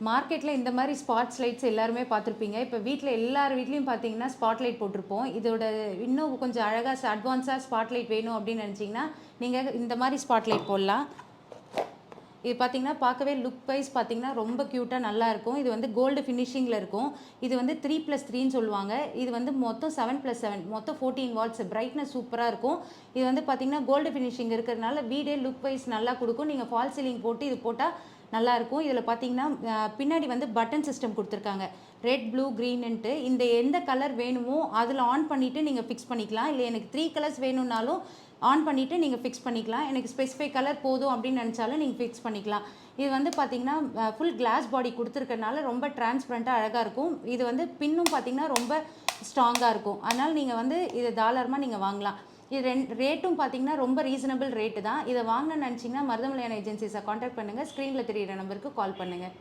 மார்க்கெட்டில் இந்த மாதிரி ஸ்பாட்ஸ் லைட்ஸ் எல்லாருமே பார்த்துருப்பீங்க. இப்போ வீட்டில் எல்லார் வீட்லேயும் பார்த்தீங்கன்னா ஸ்பாட் லைட் போட்டிருப்போம். இதோட இன்னும் கொஞ்சம் அழகாக அட்வான்ஸாக ஸ்பாட் லைட் வேணும் அப்படின்னு நினச்சிங்கன்னா நீங்கள் இந்த மாதிரி ஸ்பாட் லைட் போடலாம். இது பார்த்தீங்கன்னா பார்க்கவே லுக் வைஸ் பார்த்தீங்கன்னா ரொம்ப க்யூட்டாக நல்லாயிருக்கும். இது வந்து கோல்டு ஃபினிஷிங்கில் இருக்கும். இது வந்து 3+3ன்னு சொல்லுவாங்க. இது வந்து மொத்தம் 7+7 மொத்தம் 14 வாட்ஸ். பிரைட்னஸ் சூப்பராக இருக்கும். இது வந்து பார்த்தீங்கன்னா கோல்டு ஃபினிஷிங் இருக்கிறதுனால வீடே லுக் வைஸ் நல்லா கொடுக்கும். நீங்கள் ஃபால் சீலிங் போட்டு இது போட்டால் நல்லாயிருக்கும். இதில் பார்த்தீங்கன்னா பின்னாடி வந்து பட்டன் சிஸ்டம் கொடுத்துருக்காங்க. ரெட், ப்ளூ, க்ரீன்னுட்டு இந்த எந்த கலர் வேணுமோ அதில் ஆன் பண்ணிவிட்டு நீங்கள் ஃபிக்ஸ் பண்ணிக்கலாம். இல்லை எனக்கு 3 கலர்ஸ் வேணும்னாலும் ஆன் பண்ணிவிட்டு நீங்கள் ஃபிக்ஸ் பண்ணிக்கலாம். எனக்கு ஸ்பெசிஃபை கலர் போதும் அப்படின்னு நினச்சாலும் நீங்கள் ஃபிக்ஸ் பண்ணிக்கலாம். இது வந்து பார்த்திங்கன்னா ஃபுல் கிளாஸ் பாடி கொடுத்துருக்கறனால ரொம்ப டிரான்ஸ்பரண்ட்டாக அழகாக இருக்கும். இது வந்து பின்னும் பார்த்திங்கன்னா ரொம்ப ஸ்ட்ராங்காக இருக்கும். அதனால் நீங்கள் வந்து இதை தாராளமாக நீங்கள் வாங்கலாம். இது ரேட்டும் பார்த்தீங்கன்னா ரொம்ப ரீசனபிள் ரேட்டு தான். இதை வாங்கணும்னு நினச்சிங்கன்னா மருதமலையான் ஏஜென்சிஸை காண்டாக்ட் பண்ணுங்கள். ஸ்க்ரீனில் தெரியிற நம்பருக்கு கால் பண்ணுங்கள்.